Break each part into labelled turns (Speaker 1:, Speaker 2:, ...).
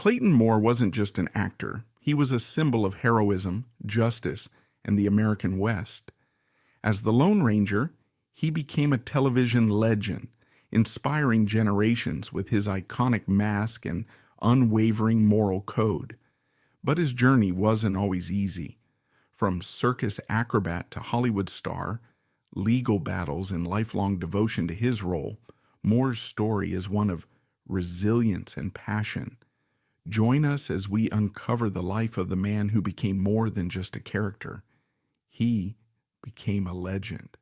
Speaker 1: Clayton Moore wasn't just an actor. He was a symbol of heroism, justice, and the American West. As the Lone Ranger, he became a television legend, inspiring generations with his iconic mask and unwavering moral code. But his journey wasn't always easy. From circus acrobat to Hollywood star, legal battles, and lifelong devotion to his role, Moore's story is one of resilience and passion. Join us as we uncover the life of the man who became more than just a character. He became a legend.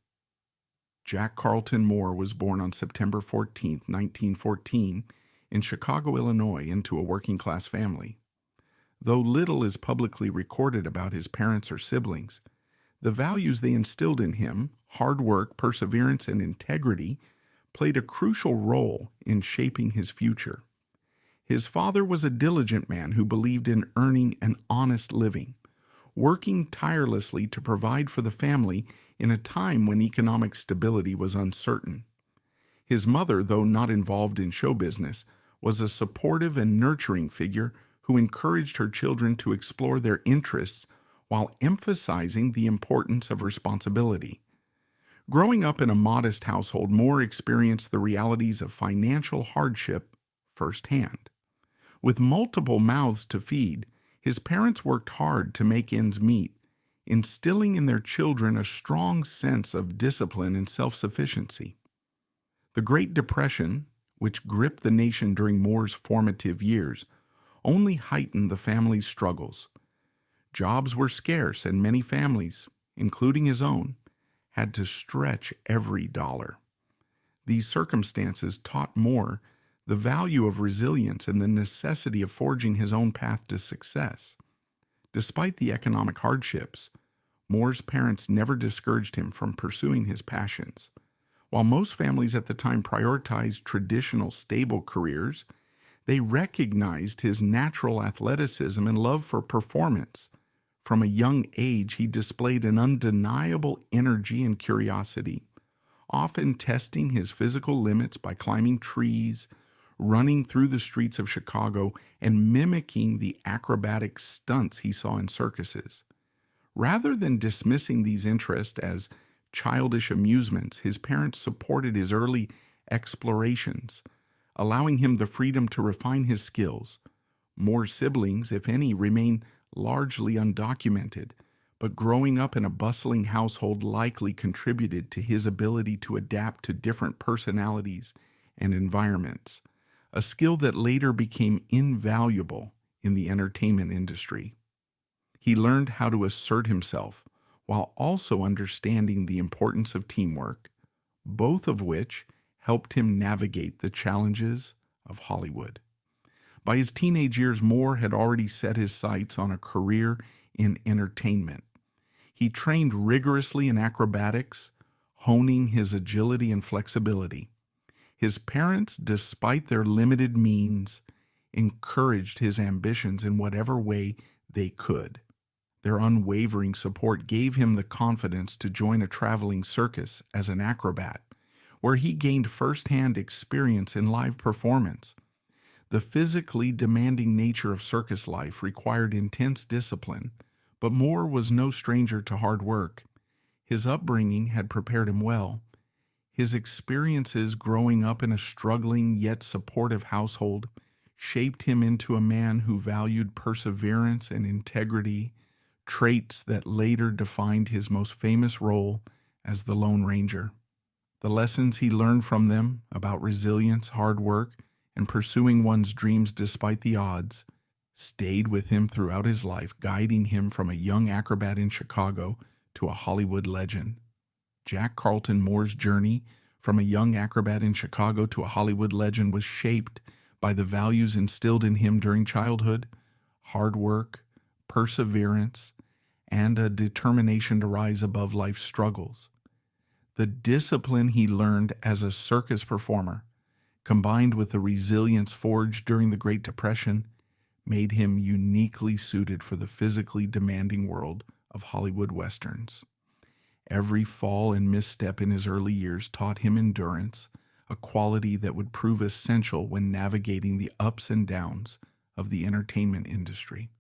Speaker 1: Jack Carlton Moore was born on September 14, 1914, in Chicago, Illinois, into a working-class family. Though little is publicly recorded about his parents or siblings, the values they instilled in him, hard work, perseverance, and integrity, played a crucial role in shaping his future. His father was a diligent man who believed in earning an honest living, working tirelessly to provide for the family in a time when economic stability was uncertain. His mother, though not involved in show business, was a supportive and nurturing figure who encouraged her children to explore their interests while emphasizing the importance of responsibility. Growing up in a modest household, Moore experienced the realities of financial hardship firsthand. With multiple mouths to feed, his parents worked hard to make ends meet, instilling in their children a strong sense of discipline and self-sufficiency. The Great Depression, which gripped the nation during Moore's formative years, only heightened the family's struggles. Jobs were scarce, and many families, including his own, had to stretch every dollar. These circumstances taught Moore the value of resilience and the necessity of forging his own path to success. Despite the economic hardships, Moore's parents never discouraged him from pursuing his passions. While most families at the time prioritized traditional stable careers, they recognized his natural athleticism and love for performance. From a young age, he displayed an undeniable energy and curiosity, often testing his physical limits by climbing trees, running through the streets of Chicago, and mimicking the acrobatic stunts he saw in circuses. Rather than dismissing these interests as childish amusements, his parents supported his early explorations, allowing him the freedom to refine his skills. Moore's siblings, if any, remain largely undocumented, but growing up in a bustling household likely contributed to his ability to adapt to different personalities and environments, a skill that later became invaluable in the entertainment industry. He learned how to assert himself while also understanding the importance of teamwork, both of which helped him navigate the challenges of Hollywood. By his teenage years, Moore had already set his sights on a career in entertainment. He trained rigorously in acrobatics, honing his agility and flexibility. His parents, despite their limited means, encouraged his ambitions in whatever way they could. Their unwavering support gave him the confidence to join a traveling circus as an acrobat, where he gained firsthand experience in live performance. The physically demanding nature of circus life required intense discipline, but Moore was no stranger to hard work. His upbringing had prepared him well. His experiences growing up in a struggling yet supportive household shaped him into a man who valued perseverance and integrity, traits that later defined his most famous role as the Lone Ranger. The lessons he learned from them about resilience, hard work, and pursuing one's dreams despite the odds stayed with him throughout his life, guiding him from a young acrobat in Chicago to a Hollywood legend. Jack Carlton Moore's journey from a young acrobat in Chicago to a Hollywood legend was shaped by the values instilled in him during childhood: hard work, perseverance, and a determination to rise above life's struggles. The discipline he learned as a circus performer, combined with the resilience forged during the Great Depression, made him uniquely suited for the physically demanding world of Hollywood westerns. Every fall and misstep in his early years taught him endurance, a quality that would prove essential when navigating the ups and downs of the entertainment industry.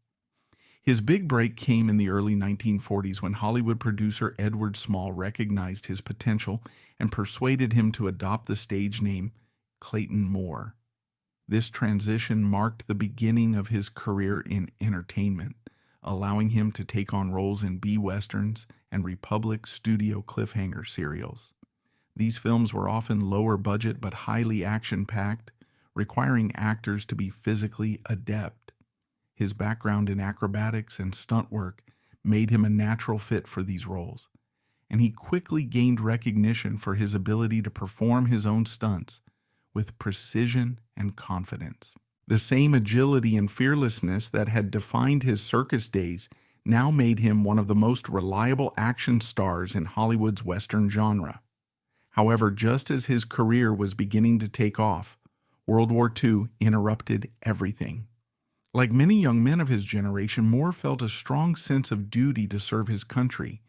Speaker 1: His big break came in the early 1940s when Hollywood producer Edward Small recognized his potential and persuaded him to adopt the stage name Clayton Moore. This transition marked the beginning of his career in entertainment, allowing him to take on roles in B-westerns and Republic studio cliffhanger serials. These films were often lower budget but highly action-packed, requiring actors to be physically adept. His background in acrobatics and stunt work made him a natural fit for these roles, and he quickly gained recognition for his ability to perform his own stunts with precision and confidence. The same agility and fearlessness that had defined his circus days now made him one of the most reliable action stars in Hollywood's Western genre. However, just as his career was beginning to take off, World War II interrupted everything. Like many young men of his generation, Moore felt a strong sense of duty to serve his country.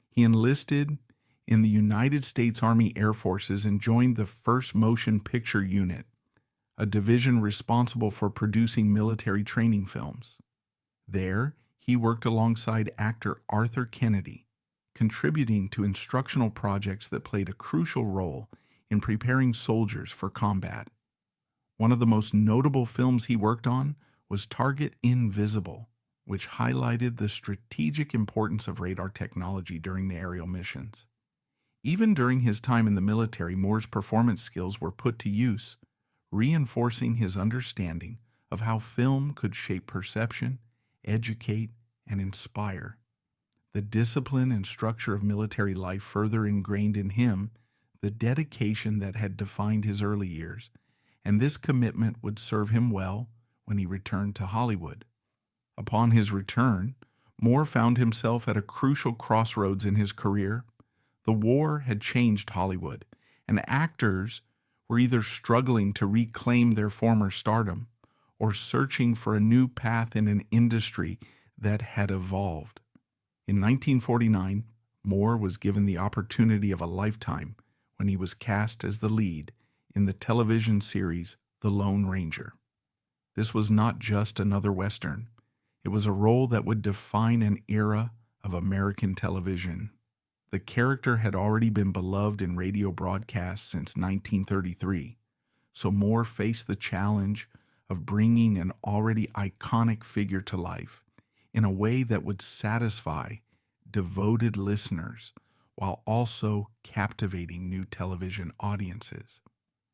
Speaker 1: He enlisted in the United States Army Air Forces and joined the 1st Motion Picture Unit, a division responsible for producing military training films. There, he worked alongside actor Arthur Kennedy, contributing to instructional projects that played a crucial role in preparing soldiers for combat. One of the most notable films he worked on was Target Invisible, which highlighted the strategic importance of radar technology during the aerial missions. Even during his time in the military, Moore's performance skills were put to use, reinforcing his understanding of how film could shape perception, educate, and inspire. The discipline and structure of military life further ingrained in him the dedication that had defined his early years, and this commitment would serve him well when he returned to Hollywood. Upon his return, Moore found himself at a crucial crossroads in his career. The war had changed Hollywood, and actors were either struggling to reclaim their former stardom or searching for a new path in an industry that had evolved. In 1949, Moore was given the opportunity of a lifetime when he was cast as the lead in the television series The Lone Ranger. This was not just another Western. It was a role that would define an era of American television. The character had already been beloved in radio broadcasts since 1933, so Moore faced the challenge of bringing an already iconic figure to life in a way that would satisfy devoted listeners while also captivating new television audiences.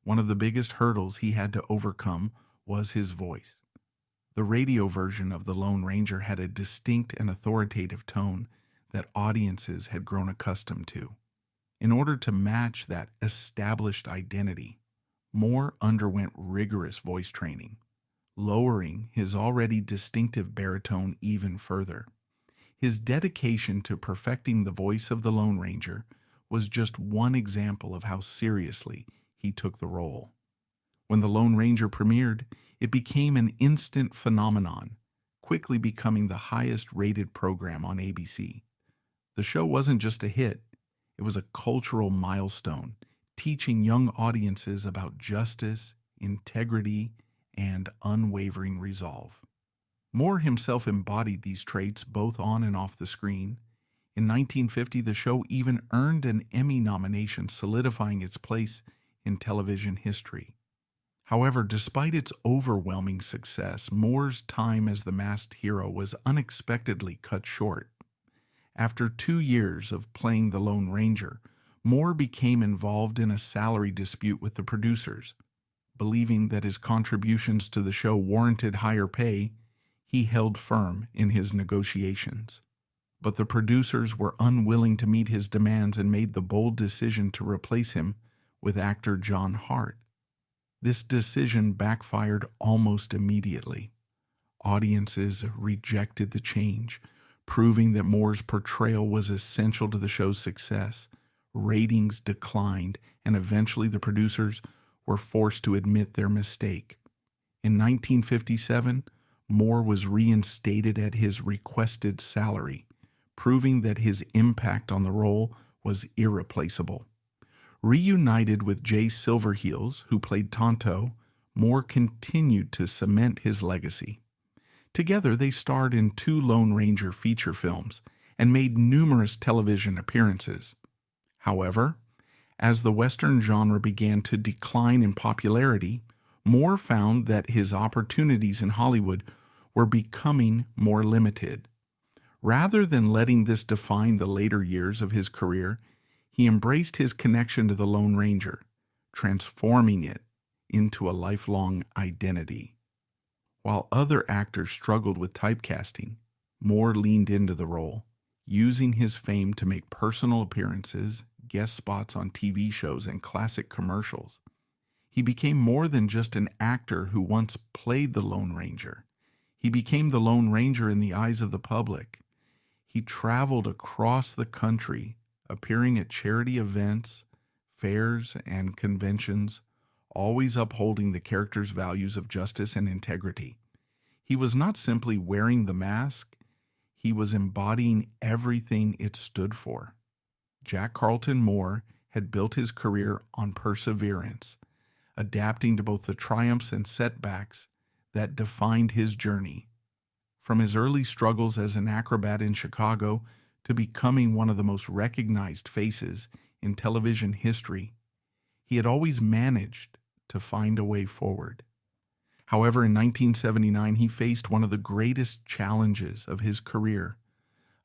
Speaker 1: One of the biggest hurdles he had to overcome was his voice. The radio version of The Lone Ranger had a distinct and authoritative tone that audiences had grown accustomed to. In order to match that established identity, Moore underwent rigorous voice training, lowering his already distinctive baritone even further. His dedication to perfecting the voice of the Lone Ranger was just one example of how seriously he took the role. When The Lone Ranger premiered, it became an instant phenomenon, quickly becoming the highest-rated program on ABC. The show wasn't just a hit, it was a cultural milestone, teaching young audiences about justice, integrity, and unwavering resolve. Moore himself embodied these traits both on and off the screen. In 1950, the show even earned an Emmy nomination, solidifying its place in television history. However, despite its overwhelming success, Moore's time as the masked hero was unexpectedly cut short. After 2 years of playing the Lone Ranger, Moore became involved in a salary dispute with the producers. Believing that his contributions to the show warranted higher pay, he held firm in his negotiations. But the producers were unwilling to meet his demands and made the bold decision to replace him with actor John Hart. This decision backfired almost immediately. Audiences rejected the change, proving that Moore's portrayal was essential to the show's success. Ratings declined, and eventually the producers were forced to admit their mistake. In 1957, Moore was reinstated at his requested salary, proving that his impact on the role was irreplaceable. Reunited with Jay Silverheels, who played Tonto, Moore continued to cement his legacy. Together, they starred in 2 Lone Ranger feature films and made numerous television appearances. However, as the Western genre began to decline in popularity, Moore found that his opportunities in Hollywood were becoming more limited. Rather than letting this define the later years of his career, he embraced his connection to the Lone Ranger, transforming it into a lifelong identity. While other actors struggled with typecasting, Moore leaned into the role, using his fame to make personal appearances, guest spots on TV shows, and classic commercials. He became more than just an actor who once played the Lone Ranger. He became the Lone Ranger in the eyes of the public. He traveled across the country, appearing at charity events, fairs, and conventions, always upholding the character's values of justice and integrity. He was not simply wearing the mask, he was embodying everything it stood for. Jack Carlton Moore had built his career on perseverance, adapting to both the triumphs and setbacks that defined his journey. From his early struggles as an acrobat in Chicago to becoming one of the most recognized faces in television history, he had always managed to find a way forward. However, in 1979, he faced one of the greatest challenges of his career,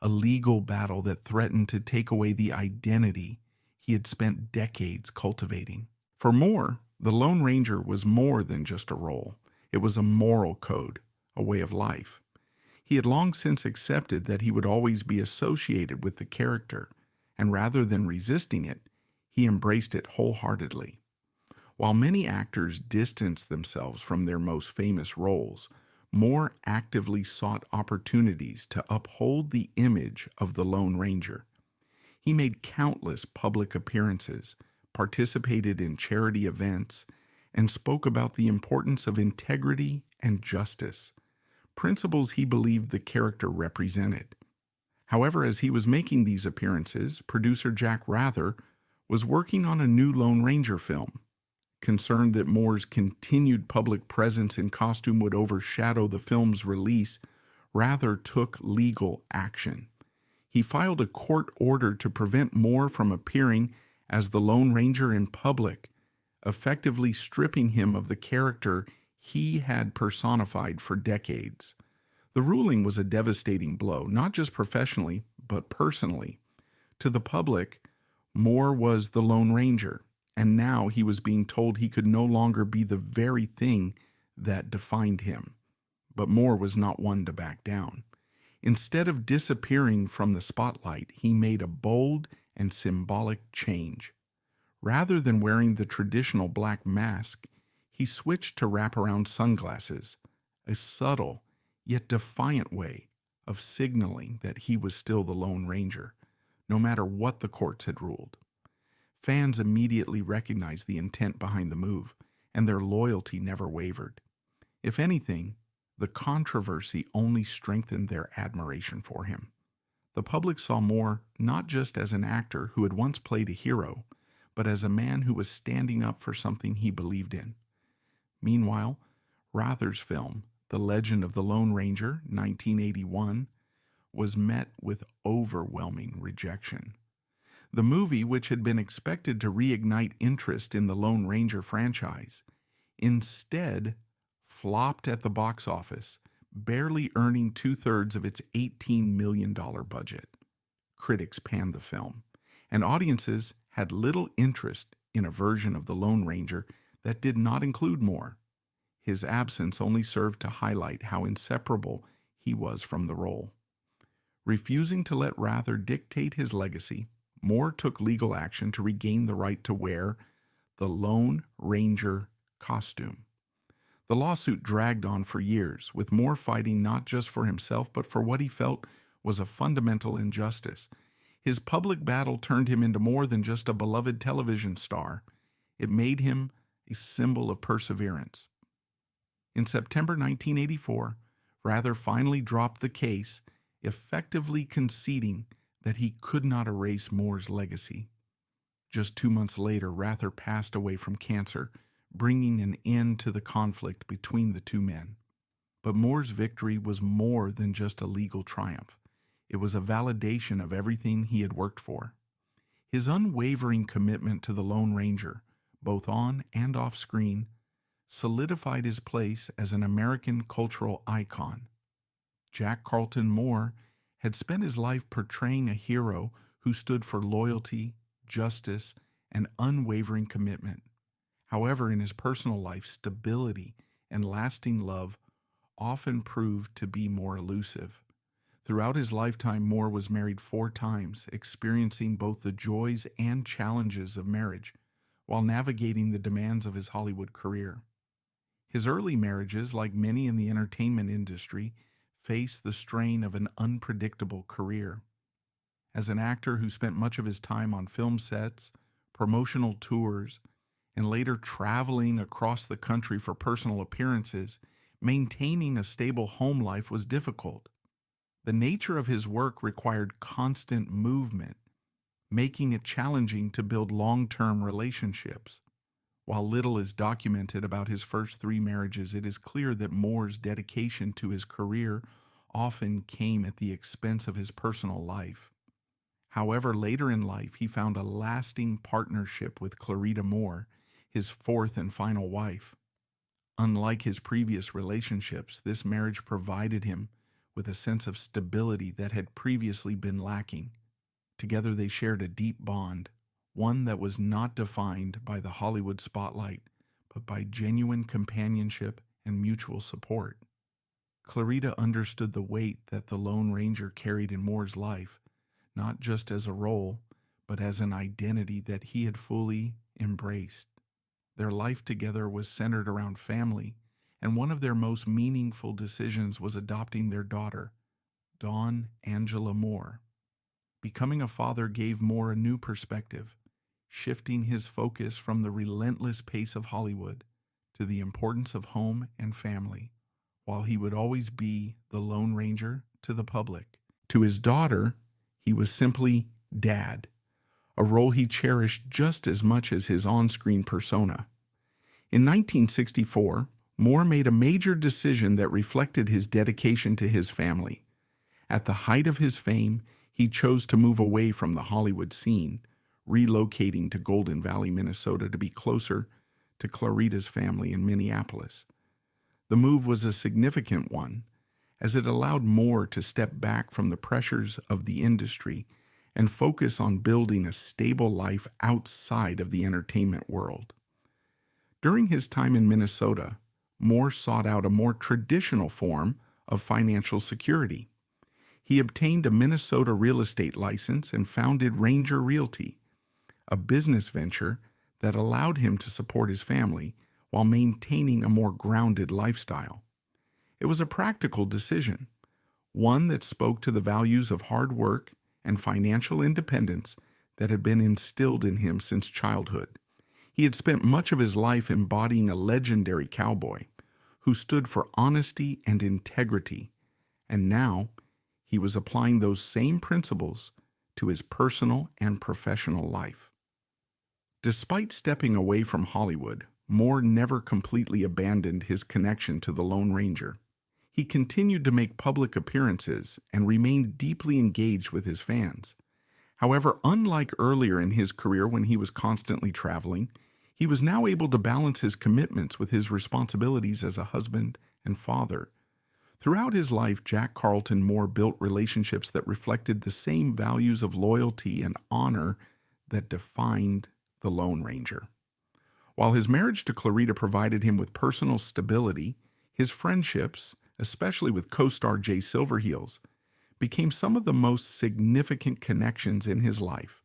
Speaker 1: a legal battle that threatened to take away the identity he had spent decades cultivating. For Moore, the Lone Ranger was more than just a role. It was a moral code, a way of life. He had long since accepted that he would always be associated with the character, and rather than resisting it, he embraced it wholeheartedly. While many actors distanced themselves from their most famous roles, Moore actively sought opportunities to uphold the image of the Lone Ranger. He made countless public appearances, participated in charity events, and spoke about the importance of integrity and justice, principles he believed the character represented. However, as he was making these appearances, producer Jack Rather was working on a new Lone Ranger film. Concerned that Moore's continued public presence in costume would overshadow the film's release, Rather took legal action. He filed a court order to prevent Moore from appearing as the Lone Ranger in public, effectively stripping him of the character he had personified for decades. The ruling was a devastating blow, not just professionally, but personally. To the public, Moore was the Lone Ranger, and now he was being told he could no longer be the very thing that defined him. But Moore was not one to back down. Instead of disappearing from the spotlight, he made a bold and symbolic change. Rather than wearing the traditional black mask, he switched to wraparound sunglasses, a subtle yet defiant way of signaling that he was still the Lone Ranger, no matter what the courts had ruled. Fans immediately recognized the intent behind the move, and their loyalty never wavered. If anything, the controversy only strengthened their admiration for him. The public saw Moore not just as an actor who had once played a hero, but as a man who was standing up for something he believed in. Meanwhile, Rather's film, The Legend of the Lone Ranger, 1981, was met with overwhelming rejection. The movie, which had been expected to reignite interest in the Lone Ranger franchise, instead flopped at the box office, barely earning 2/3 of its $18 million budget. Critics panned the film, and audiences had little interest in a version of the Lone Ranger that did not include Moore. His absence only served to highlight how inseparable he was from the role. Refusing to let Rather dictate his legacy, Moore took legal action to regain the right to wear the Lone Ranger costume. The lawsuit dragged on for years, with Moore fighting not just for himself but for what he felt was a fundamental injustice. His public battle turned him into more than just a beloved television star. It made him a symbol of perseverance. In September 1984, Rather finally dropped the case, effectively conceding that he could not erase Moore's legacy. Just 2 months later, Rather passed away from cancer, bringing an end to the conflict between the two men. But Moore's victory was more than just a legal triumph. It was a validation of everything he had worked for. His unwavering commitment to the Lone Ranger, both on and off screen, solidified his place as an American cultural icon. Jack Carlton Moore had spent his life portraying a hero who stood for loyalty, justice, and unwavering commitment. However, in his personal life, stability and lasting love often proved to be more elusive. Throughout his lifetime, Moore was married 4 times, experiencing both the joys and challenges of marriage while navigating the demands of his Hollywood career. His early marriages, like many in the entertainment industry, faced the strain of an unpredictable career. As an actor who spent much of his time on film sets, promotional tours, and later traveling across the country for personal appearances, maintaining a stable home life was difficult. The nature of his work required constant movement, making it challenging to build long-term relationships. While little is documented about his first 3 marriages, it is clear that Moore's dedication to his career often came at the expense of his personal life. However, later in life, he found a lasting partnership with Clayton Moore, his 4th and final wife. Unlike his previous relationships, this marriage provided him with a sense of stability that had previously been lacking. Together they shared a deep bond, one that was not defined by the Hollywood spotlight, but by genuine companionship and mutual support. Clayton understood the weight that the Lone Ranger carried in Moore's life, not just as a role, but as an identity that he had fully embraced. Their life together was centered around family, and one of their most meaningful decisions was adopting their daughter, Dawn Angela Moore. Becoming a father gave Moore a new perspective, shifting his focus from the relentless pace of Hollywood to the importance of home and family. While he would always be the Lone Ranger to the public, to his daughter, he was simply Dad, a role he cherished just as much as his on-screen persona. In 1964, Moore made a major decision that reflected his dedication to his family. At the height of his fame, he chose to move away from the Hollywood scene, relocating to Golden Valley, Minnesota to be closer to Clayton's family in Minneapolis. The move was a significant one, as it allowed Moore to step back from the pressures of the industry and focus on building a stable life outside of the entertainment world. During his time in Minnesota, Moore sought out a more traditional form of financial security. He obtained a Minnesota real estate license and founded Ranger Realty, a business venture that allowed him to support his family while maintaining a more grounded lifestyle. It was a practical decision, one that spoke to the values of hard work and financial independence that had been instilled in him since childhood. He had spent much of his life embodying a legendary cowboy who stood for honesty and integrity, and now he was applying those same principles to his personal and professional life. Despite stepping away from Hollywood, Moore never completely abandoned his connection to the Lone Ranger. He continued to make public appearances and remained deeply engaged with his fans. However, unlike earlier in his career when he was constantly traveling, he was now able to balance his commitments with his responsibilities as a husband and father. Throughout his life, Jack Carlton Moore built relationships that reflected the same values of loyalty and honor that defined the Lone Ranger. While his marriage to Clayton provided him with personal stability, his friendships, especially with co-star Jay Silverheels, became some of the most significant connections in his life.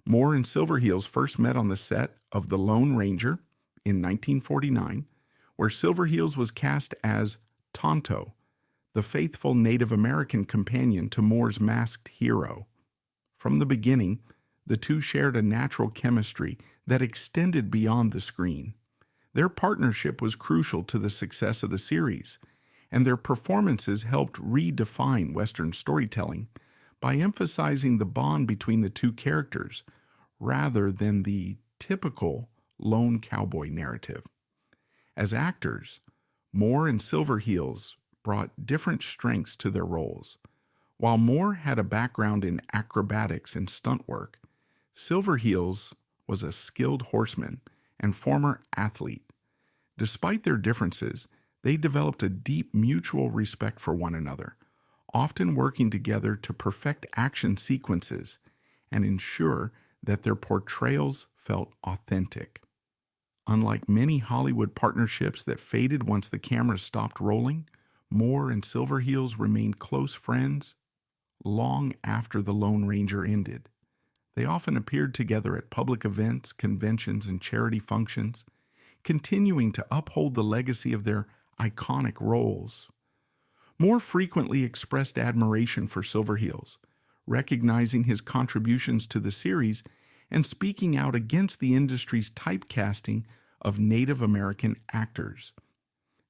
Speaker 1: Moore and Silverheels first met on the set of The Lone Ranger in 1949, where Silverheels was cast as Tonto, the faithful Native American companion to Moore's masked hero. From the beginning, the two shared a natural chemistry that extended beyond the screen. Their partnership was crucial to the success of the series, and their performances helped redefine Western storytelling by emphasizing the bond between the two characters rather than the typical lone cowboy narrative. As actors, Moore and Silverheels brought different strengths to their roles. While Moore had a background in acrobatics and stunt work, Silverheels was a skilled horseman and former athlete. Despite their differences, they developed a deep mutual respect for one another, often working together to perfect action sequences and ensure that their portrayals felt authentic. Unlike many Hollywood partnerships that faded once the camera stopped rolling, Moore and Silverheels remained close friends long after The Lone Ranger ended. They often appeared together at public events, conventions, and charity functions, continuing to uphold the legacy of their iconic roles. Moore frequently expressed admiration for Silverheels, recognizing his contributions to the series and speaking out against the industry's typecasting of Native American actors.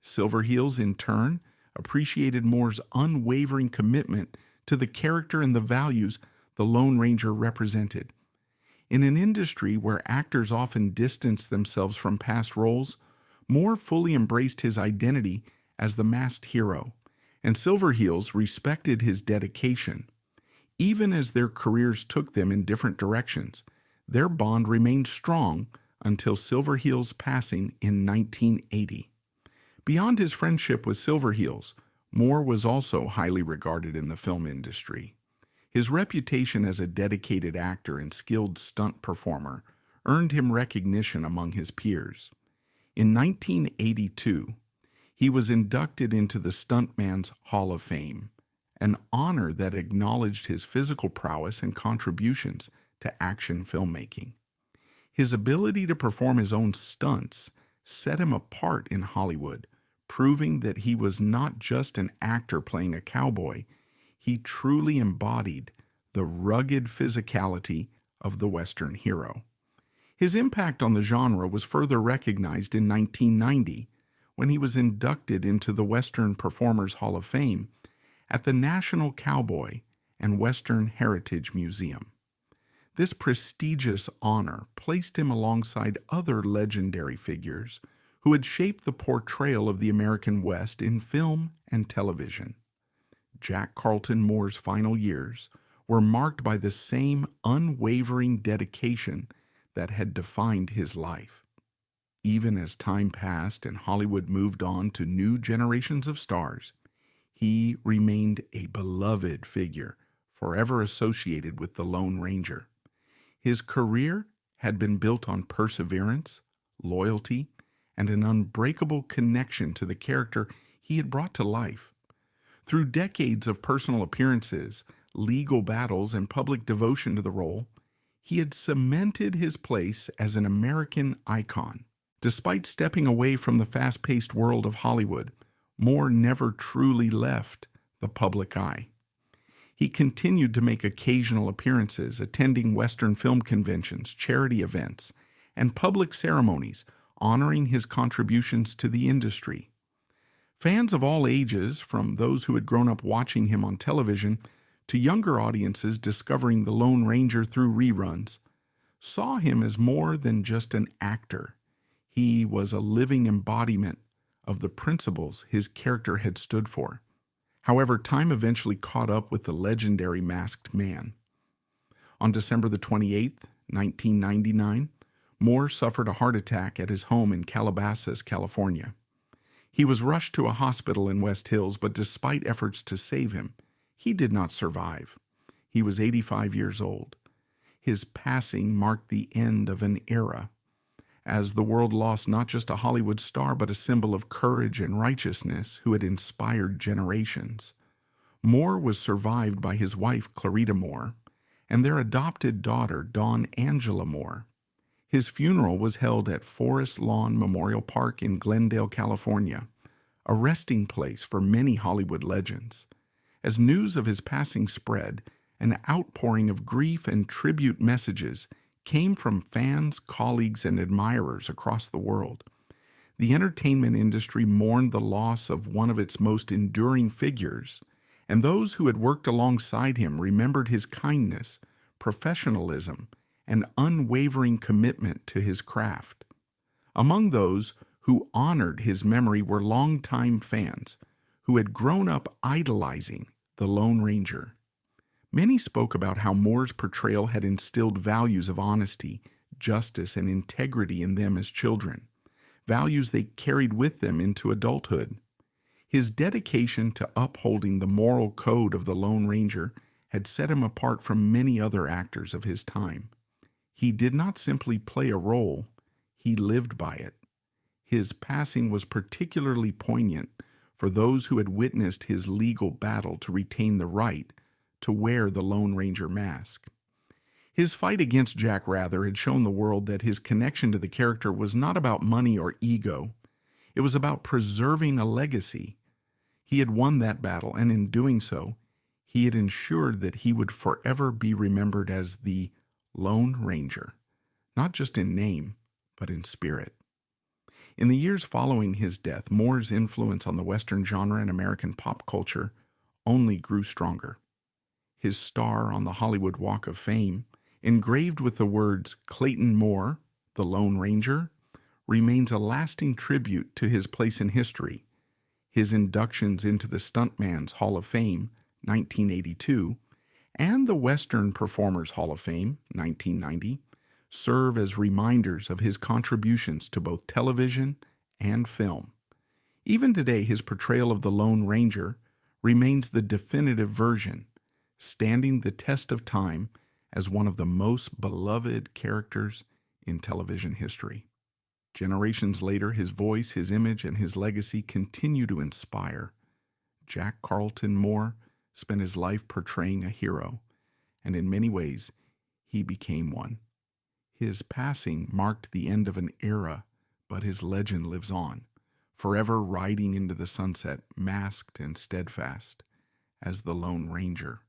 Speaker 1: Silverheels, in turn, appreciated Moore's unwavering commitment to the character and the values the Lone Ranger represented. In an industry where actors often distance themselves from past roles, Moore fully embraced his identity as the masked hero, and Silverheels respected his dedication. Even as their careers took them in different directions, their bond remained strong until Silverheels' passing in 1980. Beyond his friendship with Silverheels, Moore was also highly regarded in the film industry. His reputation as a dedicated actor and skilled stunt performer earned him recognition among his peers. In 1982, he was inducted into the Stuntman's Hall of Fame, an honor that acknowledged his physical prowess and contributions to action filmmaking. His ability to perform his own stunts set him apart in Hollywood, proving that he was not just an actor playing a cowboy. He truly embodied the rugged physicality of the Western hero. His impact on the genre was further recognized in 1990 when he was inducted into the Western Performers Hall of Fame at the National Cowboy and Western Heritage Museum. This prestigious honor placed him alongside other legendary figures who had shaped the portrayal of the American West in film and television. Jack Carlton Moore's final years were marked by the same unwavering dedication that had defined his life. Even as time passed and Hollywood moved on to new generations of stars, he remained a beloved figure, forever associated with the Lone Ranger. His career had been built on perseverance, loyalty, and an unbreakable connection to the character he had brought to life. Through decades of personal appearances, legal battles, and public devotion to the role, he had cemented his place as an American icon. Despite stepping away from the fast-paced world of Hollywood, Moore never truly left the public eye. He continued to make occasional appearances, attending Western film conventions, charity events, and public ceremonies, honoring his contributions to the industry. Fans of all ages, from those who had grown up watching him on television to younger audiences discovering the Lone Ranger through reruns, saw him as more than just an actor. He was a living embodiment of the principles his character had stood for. However, time eventually caught up with the legendary masked man. On December the 28th, 1999, Moore suffered a heart attack at his home in Calabasas, California. He was rushed to a hospital in West Hills, but despite efforts to save him, he did not survive. He was 85 years old. His passing marked the end of an era, as the world lost not just a Hollywood star, but a symbol of courage and righteousness who had inspired generations. Moore was survived by his wife, Clarita Moore, and their adopted daughter, Dawn Angela Moore. His funeral was held at Forest Lawn Memorial Park in Glendale, California, a resting place for many Hollywood legends. As news of his passing spread, an outpouring of grief and tribute messages came from fans, colleagues, and admirers across the world. The entertainment industry mourned the loss of one of its most enduring figures, and those who had worked alongside him remembered his kindness, professionalism, and unwavering commitment to his craft. Among those who honored his memory were longtime fans who had grown up idolizing the Lone Ranger. Many spoke about how Moore's portrayal had instilled values of honesty, justice, and integrity in them as children, values they carried with them into adulthood. His dedication to upholding the moral code of the Lone Ranger had set him apart from many other actors of his time. He did not simply play a role, he lived by it. His passing was particularly poignant for those who had witnessed his legal battle to retain the right to wear the Lone Ranger mask. His fight against Jack Rather had shown the world that his connection to the character was not about money or ego. It was about preserving a legacy. He had won that battle, and in doing so, he had ensured that he would forever be remembered as the Lone Ranger, not just in name, but in spirit. In the years following his death, Moore's influence on the Western genre and American pop culture only grew stronger. His star on the Hollywood Walk of Fame, engraved with the words Clayton Moore, the Lone Ranger, remains a lasting tribute to his place in history. His inductions into the Stuntman's Hall of Fame, 1982, and the Western Performers Hall of Fame, 1990, serve as reminders of his contributions to both television and film. Even today, his portrayal of the Lone Ranger remains the definitive version, standing the test of time as one of the most beloved characters in television history. Generations later, his voice, his image, and his legacy continue to inspire. Jack Carlton Moore spent his life portraying a hero, and in many ways, he became one. His passing marked the end of an era, but his legend lives on, forever riding into the sunset, masked and steadfast as the Lone Ranger.